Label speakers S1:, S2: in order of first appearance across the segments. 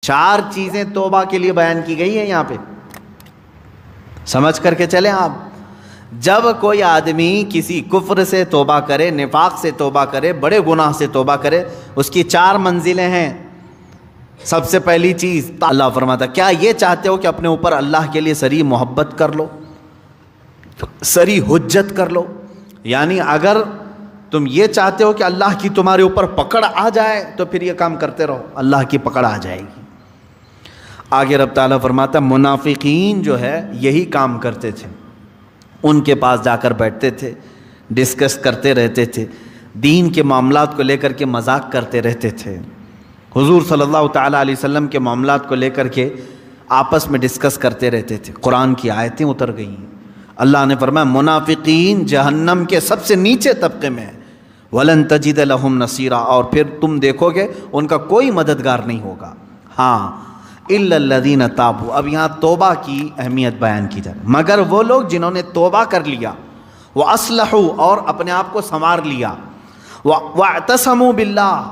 S1: 4 چیزیں توبہ کے لیے بیان کی گئی ہیں یہاں پہ، سمجھ کر کے چلیں آپ۔ جب کوئی آدمی کسی کفر سے توبہ کرے، نفاق سے توبہ کرے، بڑے گناہ سے توبہ کرے، اس کی 4 منزلیں ہیں۔ سب سے پہلی چیز اللہ فرماتا، کیا یہ چاہتے ہو کہ اپنے اوپر اللہ کے لیے سری محبت کر لو، سری حجت کر لو؟ یعنی اگر تم یہ چاہتے ہو کہ اللہ کی تمہارے اوپر پکڑ آ جائے تو پھر یہ کام کرتے رہو، اللہ کی پکڑ آ جائے گی۔ آگے رب تعالیٰ فرماتا، منافقین جو ہے یہی کام کرتے تھے، ان کے پاس جا کر بیٹھتے تھے، ڈسکس کرتے رہتے تھے، دین کے معاملات کو لے کر کے مذاق کرتے رہتے تھے، حضور صلی اللہ تعالیٰ علیہ وسلم کے معاملات کو لے کر کے آپس میں ڈسکس کرتے رہتے تھے۔ قرآن کی آیتیں اتر گئیں، اللہ نے فرمایا منافقین جہنم کے سب سے نیچے طبقے میں ہیں، وَلَن تَجِدَ لَهُمْ نَصِيرًا، اور پھر تم دیکھو گے ان کا کوئی مددگار نہیں ہوگا۔ ہاں إِلَّا الَّذِينَ تَابُوا، اب یہاں توبہ کی اہمیت بیان کی جائے، مگر وہ لوگ جنہوں نے توبہ کر لیا، وَأَصْلَحُوا، اور اپنے آپ کو سنوار لیا، وَاعْتَصَمُوا بِاللَّهِ،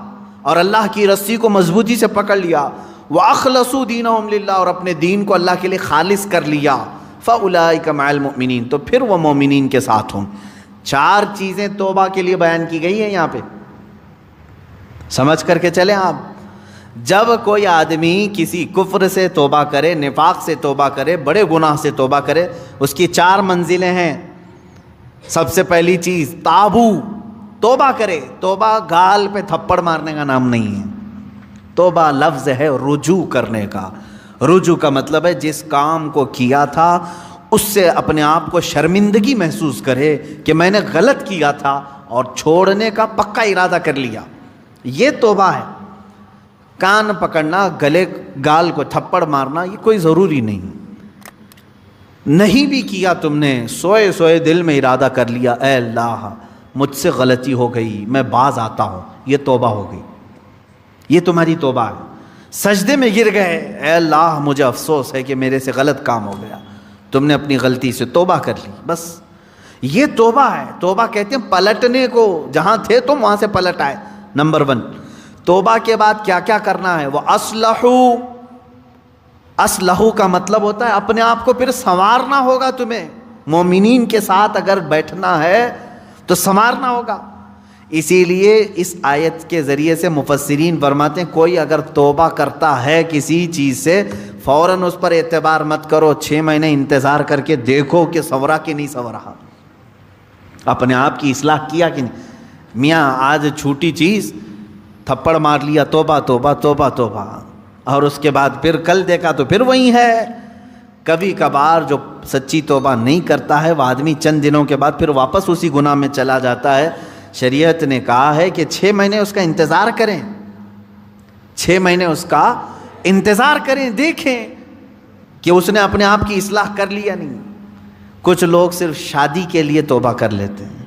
S1: اور اللہ کی رسی کو مضبوطی سے پکڑ لیا، وَأَخْلَصُوا دِينَهُمْ لِلَّهِ، اور اپنے دین کو اللہ کے لیے خالص کر لیا، فَأُولَئِكَ مَعَ الْمُؤْمِنِينَ، تو پھر وہ مومنین کے ساتھ ہوں۔ 4 چیزیں توبہ کے لیے بیان کی گئی ہیں یہاں پہ، سمجھ کر کے چلیں آپ۔ جب کوئی آدمی کسی کفر سے توبہ کرے، نفاق سے توبہ کرے، بڑے گناہ سے توبہ کرے، اس کی 4 منزلیں ہیں۔ سب سے پہلی چیز تابو، توبہ کرے۔ توبہ گال پہ تھپڑ مارنے کا نام نہیں ہے، توبہ لفظ ہے رجوع کرنے کا۔ رجوع کا مطلب ہے جس کام کو کیا تھا اس سے اپنے آپ کو شرمندگی محسوس کرے کہ میں نے غلط کیا تھا اور چھوڑنے کا پکا ارادہ کر لیا، یہ توبہ ہے۔ کان پکڑنا، گلے گال کو تھپڑ مارنا یہ کوئی ضروری نہیں بھی کیا، تم نے سوئے سوئے دل میں ارادہ کر لیا اے اللہ مجھ سے غلطی ہو گئی، میں باز آتا ہوں، یہ توبہ ہو گئی، یہ تمہاری توبہ ہے۔ سجدے میں گر گئے، اے اللہ مجھے افسوس ہے کہ میرے سے غلط کام ہو گیا، تم نے اپنی غلطی سے توبہ کر لی، بس یہ توبہ ہے۔ توبہ کہتے ہیں پلٹنے کو، جہاں تھے تم وہاں سے پلٹ آئے۔ نمبر 1، توبہ کے بعد کیا کیا کرنا ہے؟ وہ اصلحو کا مطلب ہوتا ہے اپنے آپ کو پھر سنوارنا ہوگا تمہیں۔ مومنین کے ساتھ اگر بیٹھنا ہے تو سنوارنا ہوگا۔ اسی لیے اس آیت کے ذریعے سے مفسرین فرماتے ہیں کوئی اگر توبہ کرتا ہے کسی چیز سے، فوراً اس پر اعتبار مت کرو، 6 مہینے انتظار کر کے دیکھو کہ سنورا کہ نہیں سنورا، اپنے آپ کی اصلاح کیا کہ نہیں۔ میاں آج چھوٹی چیز تھپڑ مار لیا، توبہ توبہ توبہ توبہ، اور اس کے بعد پھر کل دیکھا تو پھر وہی ہے۔ کبھی کبھار جو سچی توبہ نہیں کرتا ہے وہ آدمی چند دنوں کے بعد پھر واپس اسی گناہ میں چلا جاتا ہے۔ شریعت نے کہا ہے کہ 6 مہینے اس کا انتظار کریں، 6 مہینے اس کا انتظار کریں، دیکھیں کہ اس نے اپنے آپ کی اصلاح کر لی یا نہیں۔ کچھ لوگ صرف شادی کے لیے توبہ کر لیتے ہیں،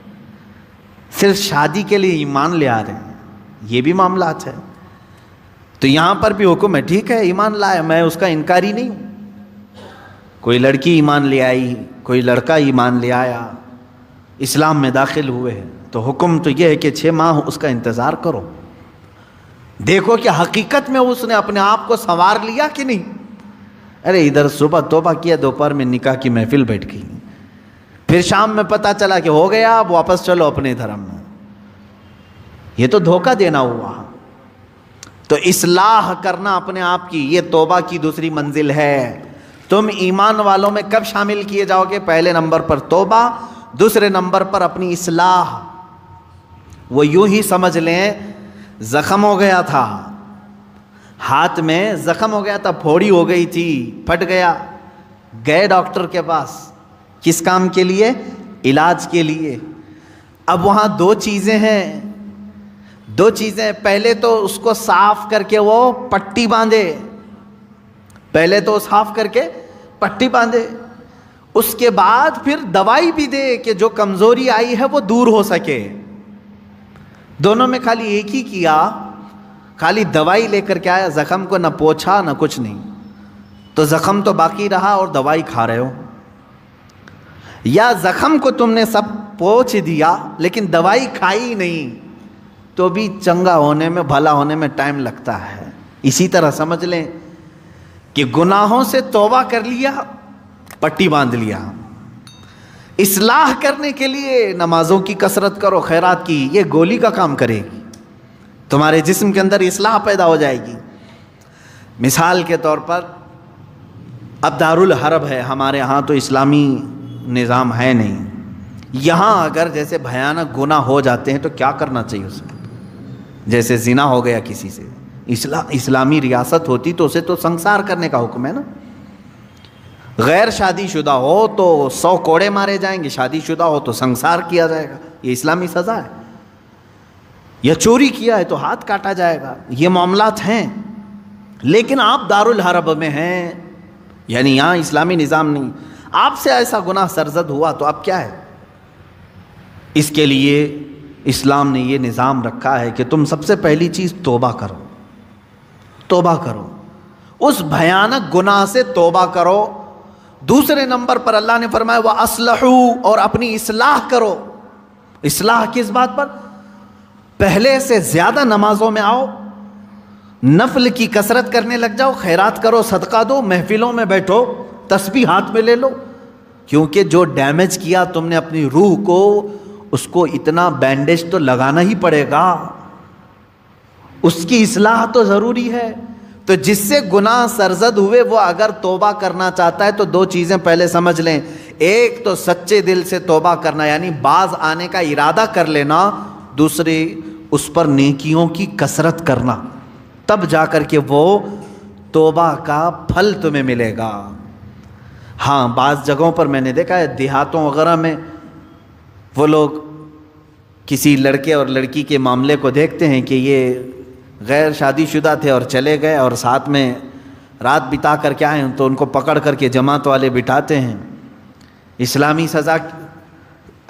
S1: صرف شادی کے لیے ایمان لے آ رہے ہیں، یہ بھی معاملات ہے۔ تو یہاں پر بھی حکم ہے، ٹھیک ہے ایمان لائے، میں اس کا انکاری نہیں ہوں۔ کوئی لڑکی ایمان لے آئی، کوئی لڑکا ایمان لے آیا، اسلام میں داخل ہوئے ہیں، تو حکم تو یہ ہے کہ 6 ماہ اس کا انتظار کرو، دیکھو کہ حقیقت میں اس نے اپنے آپ کو سنوار لیا کہ نہیں۔ ارے ادھر صبح توبہ کیا، دوپہر میں نکاح کی محفل بیٹھ گئی، پھر شام میں پتہ چلا کہ ہو گیا، اب واپس چلو اپنے دھرم میں، یہ تو دھوکہ دینا ہوا۔ تو اصلاح کرنا اپنے آپ کی، یہ توبہ کی دوسری منزل ہے۔ تم ایمان والوں میں کب شامل کیے جاؤ گے؟ پہلے نمبر پر توبہ، دوسرے نمبر پر اپنی اصلاح۔ وہ یوں ہی سمجھ لیں زخم ہو گیا تھا، ہاتھ میں زخم ہو گیا تھا، پھوڑی ہو گئی تھی، پھٹ گیا، گئے ڈاکٹر کے پاس، کس کام کے لیے؟ علاج کے لیے۔ اب وہاں 2 چیزیں ہیں، 2 چیزیں۔ پہلے تو اس کو صاف کر کے وہ پٹی باندھے، پہلے تو صاف کر کے پٹی باندھے، اس کے بعد پھر دوائی بھی دے کہ جو کمزوری آئی ہے وہ دور ہو سکے۔ دونوں میں خالی ایک ہی کیا، خالی دوائی لے کر کے آیا، زخم کو نہ پوچھا نہ کچھ نہیں، تو زخم تو باقی رہا اور دوائی کھا رہے ہو۔ یا زخم کو تم نے سب پوچھ دیا لیکن دوائی کھائی نہیں، تو بھی چنگا ہونے میں، بھلا ہونے میں ٹائم لگتا ہے۔ اسی طرح سمجھ لیں کہ گناہوں سے توبہ کر لیا، پٹی باندھ لیا، اصلاح کرنے کے لیے نمازوں کی کثرت کرو، خیرات کی، یہ گولی کا کام کرے گی، تمہارے جسم کے اندر اصلاح پیدا ہو جائے گی۔ مثال کے طور پر اب دارالحرب ہے ہمارے ہاں، تو اسلامی نظام ہے نہیں، یہاں اگر جیسے بھیانک گناہ ہو جاتے ہیں تو کیا کرنا چاہیے اس میں؟ جیسے زنا ہو گیا کسی سے، اسلامی ریاست ہوتی تو اسے تو سنسار کرنے کا حکم ہے نا۔ غیر شادی شدہ ہو تو 100 کوڑے مارے جائیں گے، شادی شدہ ہو تو سنسار کیا جائے گا، یہ اسلامی سزا ہے۔ یا چوری کیا ہے تو ہاتھ کاٹا جائے گا، یہ معاملات ہیں۔ لیکن آپ دارالحرب میں ہیں، یعنی یہاں اسلامی نظام نہیں، آپ سے ایسا گناہ سرزد ہوا تو اب کیا ہے؟ اس کے لیے اسلام نے یہ نظام رکھا ہے کہ تم سب سے پہلی چیز توبہ کرو، توبہ کرو، اس بھیانک گناہ سے توبہ کرو۔ دوسرے نمبر پر اللہ نے فرمایا وَأَصْلَحُوا، اور اپنی اصلاح کرو۔ اصلاح کس بات پر؟ پہلے سے زیادہ نمازوں میں آؤ، نفل کی کثرت کرنے لگ جاؤ، خیرات کرو، صدقہ دو، محفلوں میں بیٹھو، تسبیح ہاتھ میں لے لو، کیونکہ جو ڈیمیج کیا تم نے اپنی روح کو، اس کو اتنا بینڈیج تو لگانا ہی پڑے گا، اس کی اصلاح تو ضروری ہے۔ تو جس سے گناہ سرزد ہوئے وہ اگر توبہ کرنا چاہتا ہے تو 2 چیزیں پہلے سمجھ لیں، ایک تو سچے دل سے توبہ کرنا، یعنی باز آنے کا ارادہ کر لینا، دوسری اس پر نیکیوں کی کثرت کرنا، تب جا کر کے وہ توبہ کا پھل تمہیں ملے گا۔ ہاں بعض جگہوں پر میں نے دیکھا ہے، دیہاتوں وغیرہ میں وہ لوگ کسی لڑکے اور لڑکی کے معاملے کو دیکھتے ہیں کہ یہ غیر شادی شدہ تھے اور چلے گئے اور ساتھ میں رات بتا کر کے آئے، تو ان کو پکڑ کر کے جماعت والے بٹھاتے ہیں۔ اسلامی سزا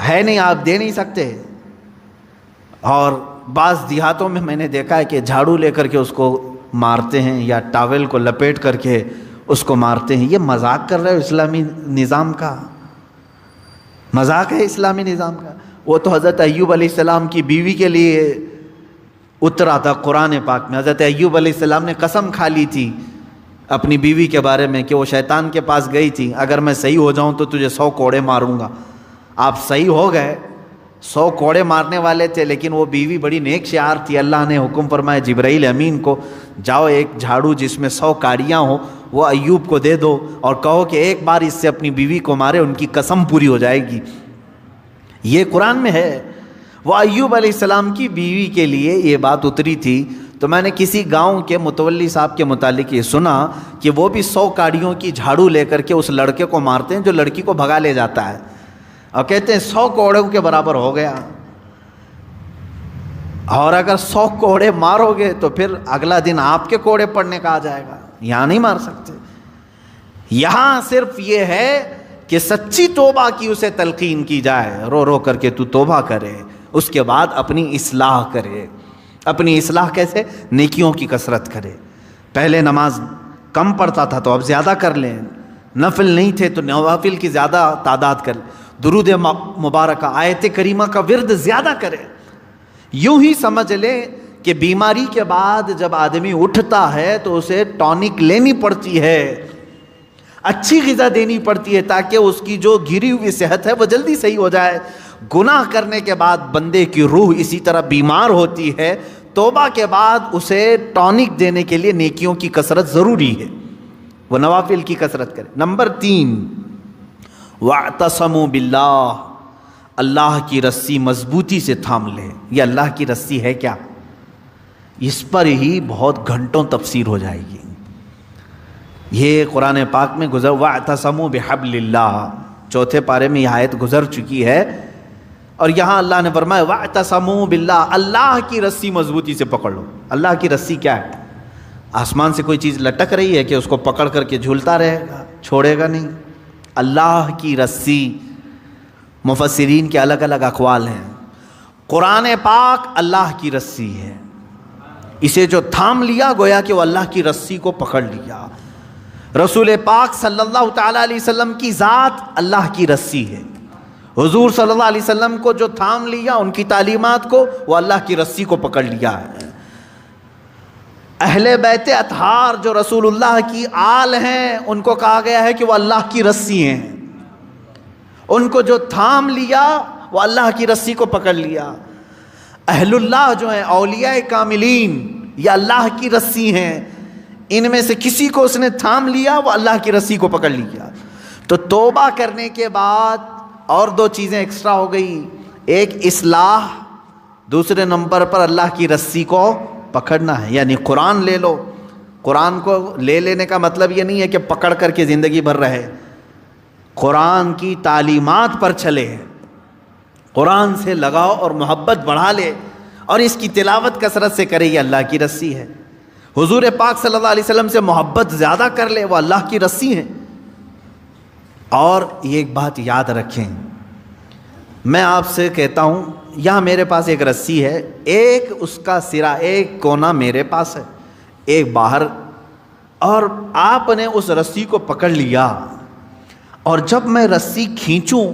S1: ہے نہیں، آپ دے نہیں سکتے۔ اور بعض دیہاتوں میں نے دیکھا ہے کہ جھاڑو لے کر کے اس کو مارتے ہیں، یا ٹاول کو لپیٹ کر کے اس کو مارتے ہیں۔ یہ مذاق کر رہے ہو اسلامی نظام کا؟ مذاق ہے اسلامی نظام کا؟ وہ تو حضرت ایوب علیہ السلام کی بیوی کے لیے اترا تھا قرآن پاک میں۔ حضرت ایوب علیہ السلام نے قسم کھا لی تھی اپنی بیوی کے بارے میں کہ وہ شیطان کے پاس گئی تھی، اگر میں صحیح ہو جاؤں تو تجھے 100 کوڑے ماروں گا۔ آپ صحیح ہو گئے، 100 کوڑے مارنے والے تھے، لیکن وہ بیوی بڑی نیک شعار تھی۔ اللہ نے حکم فرمایا جبرائیل امین کو، جاؤ ایک جھاڑو جس میں 100 کاڑیاں ہوں وہ ایوب کو دے دو اور کہو کہ ایک بار اس سے اپنی بیوی کو مارے، ان کی قسم پوری ہو جائے گی۔ یہ قرآن میں ہے۔ وہ ایوب علیہ السلام کی بیوی کے لیے یہ بات اتری تھی۔ تو میں نے کسی گاؤں کے متولی صاحب کے متعلق یہ سنا کہ وہ بھی 100 کاڑیوں کی جھاڑو لے کر کے اس لڑکے کو مارتے ہیں جو لڑکی کو بھگا لے جاتا ہے، اور کہتے ہیں 100 کوڑوں کے برابر ہو گیا۔ اور اگر 100 کوڑے مارو گے تو پھر اگلا دن آپ کے کوڑے پڑنے کا آ جائے گا، یہاں نہیں مار سکتے۔ یہاں صرف یہ ہے کہ سچی توبہ کی اسے تلقین کی جائے، رو رو کر کے تو توبہ کرے، اس کے بعد اپنی اصلاح کرے۔ اپنی اصلاح کیسے؟ نیکیوں کی کثرت کرے۔ پہلے نماز کم پڑھتا تھا تو اب زیادہ کر لیں، نفل نہیں تھے تو نوافل کی زیادہ تعداد کر، درود مبارکہ آیت کریمہ کا ورد زیادہ کرے۔ یوں ہی سمجھ لیں کہ بیماری کے بعد جب آدمی اٹھتا ہے تو اسے ٹونک لینی پڑتی ہے، اچھی غذا دینی پڑتی ہے تاکہ اس کی جو گری ہوئی صحت ہے وہ جلدی صحیح ہو جائے۔ گناہ کرنے کے بعد بندے کی روح اسی طرح بیمار ہوتی ہے، توبہ کے بعد اسے ٹونک دینے کے لیے نیکیوں کی کثرت ضروری ہے، وہ نوافل کی کثرت کرے۔ نمبر 3 وَاعْتَصَمُوا بِاللَّهِ، اللہ کی رسی مضبوطی سے تھام لے۔ یہ اللہ کی رسی ہے کیا؟ اس پر ہی بہت گھنٹوں تفسیر ہو جائے گی۔ یہ قرآن پاک میں گزر وَاعْتَصَمُوا بِحَبْلِ اللَّهِ، چوتھے پارے میں یہ آیت گزر چکی ہے، اور یہاں اللہ نے فرمایا وَاعْتَصَمُوا بِاللَّهِ، اللہ کی رسی مضبوطی سے پکڑ لو۔ اللہ کی رسی کیا ہے؟ آسمان سے کوئی چیز لٹک رہی ہے کہ اس کو پکڑ کر کے جھولتا رہے گا، چھوڑے گا نہیں۔ اللہ کی رسی، مفسرین کے الگ الگ اقوال ہیں۔ قرآن پاک اللہ کی رسی ہے، اسے جو تھام لیا گویا کہ وہ اللہ کی رسی کو پکڑ لیا۔ رسول پاک صلی اللہ تعالیٰ علیہ وسلم کی ذات اللہ کی رسی ہے، حضور صلی اللہ علیہ وسلم کو جو تھام لیا، ان کی تعلیمات کو، وہ اللہ کی رسی کو پکڑ لیا ہے۔ اہل بیت اطہار جو رسول اللہ کی آل ہیں ان کو کہا گیا ہے کہ وہ اللہ کی رسی ہیں، ان کو جو تھام لیا وہ اللہ کی رسی کو پکڑ لیا۔ اہل اللہ جو ہیں اولیاء کاملین یہ اللہ کی رسی ہیں، ان میں سے کسی کو اس نے تھام لیا وہ اللہ کی رسی کو پکڑ لیا۔ تو توبہ کرنے کے بعد اور دو چیزیں ایکسٹرا ہو گئی، ایک اصلاح، دوسرے نمبر پر اللہ کی رسی کو پکڑنا ہے، یعنی قرآن لے لو۔ قرآن کو لے لینے کا مطلب یہ نہیں ہے کہ پکڑ کر کے زندگی بھر رہے، قرآن کی تعلیمات پر چلے، قرآن سے لگاؤ اور محبت بڑھا لے اور اس کی تلاوت کثرت سے کرے، یہ اللہ کی رسی ہے۔ حضور پاک صلی اللہ علیہ وسلم سے محبت زیادہ کر لے، وہ اللہ کی رسی ہے۔ اور یہ ایک بات یاد رکھیں، میں آپ سے کہتا ہوں یہاں میرے پاس ایک رسی ہے، ایک اس کا سرا، ایک کونا میرے پاس ہے، ایک باہر، اور آپ نے اس رسی کو پکڑ لیا، اور جب میں رسی کھینچوں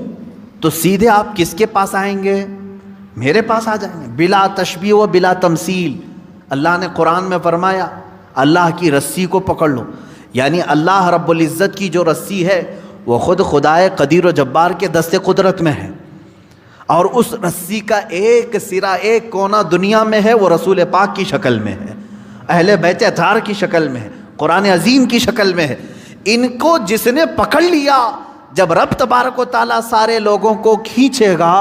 S1: تو سیدھے آپ کس کے پاس آئیں گے؟ میرے پاس آ جائیں گے، بلا تشبیہ و بلا تمثیل۔ اللہ نے قرآن میں فرمایا اللہ کی رسی کو پکڑ لو، یعنی اللہ رب العزت کی جو رسی ہے وہ خود خدائے قدیر و جبار کے دست قدرت میں ہے، اور اس رسی کا ایک سرا، ایک کونا دنیا میں ہے، وہ رسول پاک کی شکل میں ہے، اہل بیت اطہار کی شکل میں ہے، قرآن عظیم کی شکل میں ہے۔ ان کو جس نے پکڑ لیا، جب رب تبارک و تعالیٰ سارے لوگوں کو کھینچے گا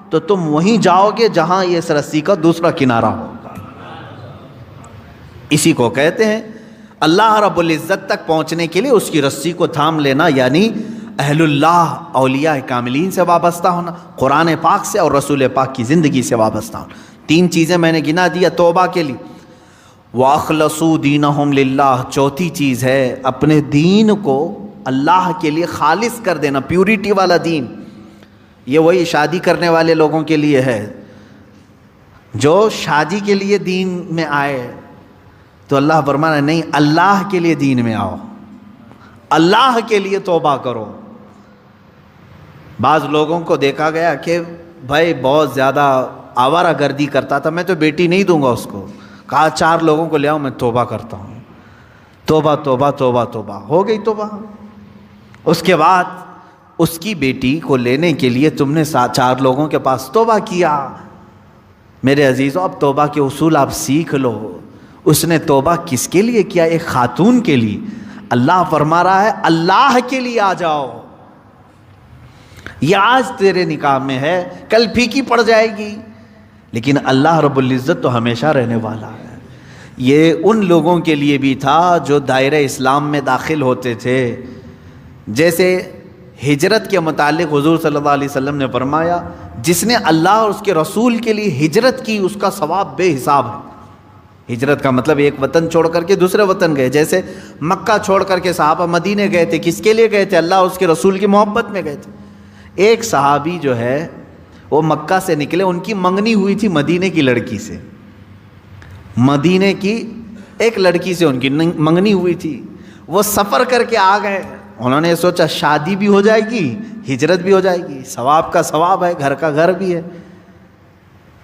S1: تو تم وہیں جاؤ گے جہاں یہ اس رسی کا دوسرا کنارہ ہوگا۔ اسی کو کہتے ہیں اللہ رب العزت تک پہنچنے کے لیے اس کی رسی کو تھام لینا، یعنی اہل اللہ، اولیاء کاملین سے وابستہ ہونا، قرآن پاک سے اور رسول پاک کی زندگی سے وابستہ ہونا۔ تین چیزیں میں نے گنا دیا توبہ کے لیے۔ وَأَخْلَصُوا دِينَهُمْ لِلَّهِ، چوتھی چیز ہے اپنے دین کو اللہ کے لیے خالص کر دینا، پیورٹی والا دین۔ یہ وہی شادی کرنے والے لوگوں کے لیے ہے، جو شادی کے لیے دین میں آئے تو اللہ فرمانا نہیں، اللہ کے لیے دین میں آؤ، اللہ کے لیے توبہ کرو۔ بعض لوگوں کو دیکھا گیا کہ بھائی بہت زیادہ آوارہ گردی کرتا تھا، میں تو بیٹی نہیں دوں گا اس کو، کہا 4 لوگوں کو لے آؤ، میں توبہ کرتا ہوں۔ توبہ توبہ توبہ توبہ، ہو گئی توبہ۔ اس کے بعد اس کی بیٹی کو لینے کے لیے تم نے 4 لوگوں کے پاس توبہ کیا۔ میرے عزیزوں، اب توبہ کے اصول آپ سیکھ لو۔ اس نے توبہ کس کے لیے کیا؟ ایک خاتون کے لیے۔ اللہ فرما رہا ہے اللہ کے لیے آ جاؤ، یہ آج تیرے نکاح میں ہے، کل پھیکی پڑ جائے گی، لیکن اللہ رب العزت تو ہمیشہ رہنے والا ہے۔ یہ ان لوگوں کے لیے بھی تھا جو دائرہ اسلام میں داخل ہوتے تھے، جیسے ہجرت کے متعلق حضور صلی اللہ علیہ وسلم نے فرمایا جس نے اللہ اور اس کے رسول کے لیے ہجرت کی اس کا ثواب بے حساب ہے۔ ہجرت کا مطلب ایک وطن چھوڑ کر کے دوسرے وطن گئے، جیسے مکہ چھوڑ کر کے صحابہ مدینے گئے تھے، کس کے لیے گئے تھے؟ اللہ اور اس کے رسول کی محبت میں گئے تھے۔ ایک صحابی جو ہے وہ مکہ سے نکلے، ان کی منگنی ہوئی تھی مدینے کی لڑکی سے، مدینے کی ایک لڑکی سے ان کی منگنی ہوئی تھی، وہ سفر کر کے آ گئے۔ انہوں نے سوچا شادی بھی ہو جائے گی، ہجرت بھی ہو جائے گی، ثواب کا ثواب ہے، گھر کا گھر بھی ہے۔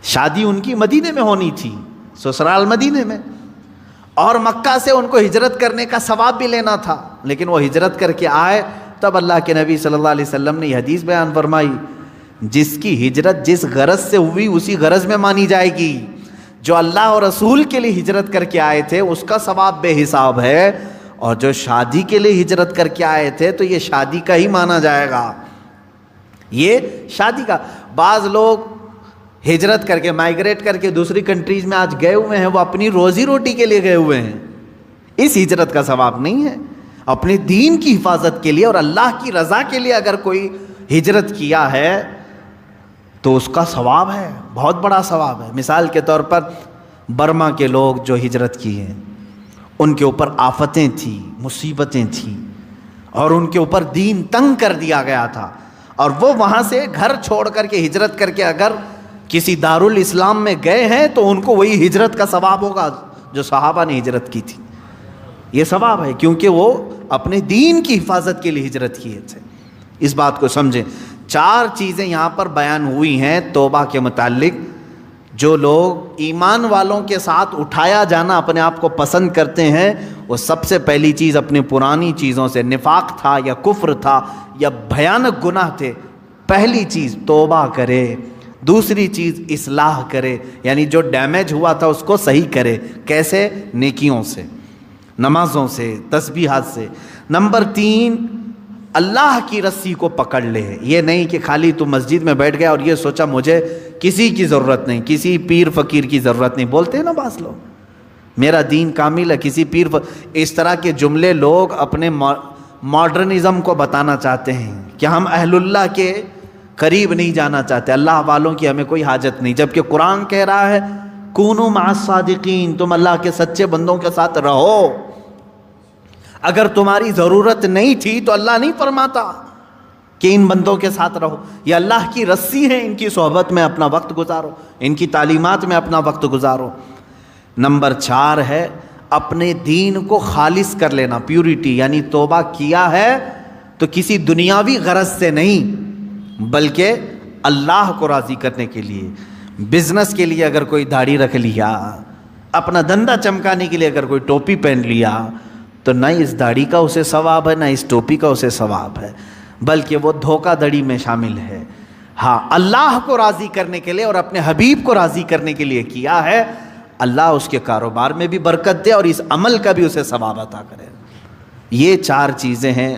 S1: شادی ان کی مدینے میں ہونی تھی، سسرال مدینے میں، اور مکہ سے ان کو ہجرت کرنے کا ثواب بھی لینا تھا، لیکن وہ ہجرت کر کے آئے۔ تب اللہ کے نبی صلی اللہ علیہ وسلم نے یہ حدیث بیان فرمائی، جس کی ہجرت جس غرض سے ہوئی اسی غرض میں مانی جائے گی۔ جو اللہ اور رسول کے لیے ہجرت کر کے آئے تھے اس کا ثواب بے حساب ہے، اور جو شادی کے لیے ہجرت کر کے آئے تھے تو یہ شادی کا ہی مانا جائے گا، یہ شادی کا۔ بعض لوگ ہجرت کر کے، مائگریٹ کر کے دوسری کنٹریز میں آج گئے ہوئے ہیں، وہ اپنی روزی روٹی کے لیے گئے ہوئے ہیں، اس ہجرت کا ثواب نہیں ہے۔ اپنے دین کی حفاظت کے لیے اور اللہ کی رضا کے لیے اگر کوئی ہجرت کیا ہے تو اس کا ثواب ہے، بہت بڑا ثواب ہے۔ مثال کے طور پر برما کے لوگ جو ہجرت کی ہیں، ان کے اوپر آفتیں تھیں، مصیبتیں تھیں، اور ان کے اوپر دین تنگ کر دیا گیا تھا، اور وہ وہاں سے گھر چھوڑ کر کے ہجرت کر کے اگر کسی دارالاسلام میں گئے ہیں تو ان کو وہی ہجرت کا ثواب ہوگا جو صحابہ نے ہجرت کی تھی۔ یہ ثواب ہے کیونکہ وہ اپنے دین کی حفاظت کے لیے ہجرت کیے تھے۔ اس بات کو سمجھیں۔ 4 چیزیں یہاں پر بیان ہوئی ہیں توبہ کے متعلق، جو لوگ ایمان والوں کے ساتھ اٹھایا جانا اپنے آپ کو پسند کرتے ہیں، وہ سب سے پہلی چیز اپنی پرانی چیزوں سے، نفاق تھا یا کفر تھا یا بھیانک گناہ تھے، پہلی چیز توبہ کرے، دوسری چیز اصلاح کرے، یعنی جو ڈیمیج ہوا تھا اس کو صحیح کرے۔ کیسے؟ نیکیوں سے، نمازوں سے، تسبیحات سے۔ نمبر 3، اللہ کی رسی کو پکڑ لے۔ یہ نہیں کہ خالی تو مسجد میں بیٹھ گیا اور یہ سوچا مجھے کسی کی ضرورت نہیں، کسی پیر فقیر کی ضرورت نہیں، بولتے ہیں نا بعض لوگ، میرا دین کامل ہے، کسی پیر اس طرح کے جملے لوگ اپنے ماڈرنزم کو بتانا چاہتے ہیں کہ ہم اہل اللہ کے قریب نہیں جانا چاہتے، اللہ والوں کی ہمیں کوئی حاجت نہیں، جبکہ قرآن کہہ رہا ہے کونوا مع الصادقین، تم اللہ کے سچے بندوں کے ساتھ رہو۔ اگر تمہاری ضرورت نہیں تھی تو اللہ نہیں فرماتا کہ ان بندوں کے ساتھ رہو، یہ اللہ کی رسی ہے، ان کی صحبت میں اپنا وقت گزارو، ان کی تعلیمات میں اپنا وقت گزارو۔ نمبر 4 ہے اپنے دین کو خالص کر لینا، پیورٹی، یعنی توبہ کیا ہے تو کسی دنیاوی غرض سے نہیں بلکہ اللہ کو راضی کرنے کے لیے۔ بزنس کے لیے اگر کوئی داڑھی رکھ لیا، اپنا دھندا چمکانے کے لیے اگر کوئی ٹوپی پہن لیا، تو نہ اس داڑھی کا اسے ثواب ہے، نہ اس ٹوپی کا اسے ثواب ہے، بلکہ وہ دھوکہ دڑی میں شامل ہے۔ ہاں، اللہ کو راضی کرنے کے لیے اور اپنے حبیب کو راضی کرنے کے لیے کیا ہے، اللہ اس کے کاروبار میں بھی برکت دے اور اس عمل کا بھی اسے ثواب عطا کرے۔ یہ 4 چیزیں ہیں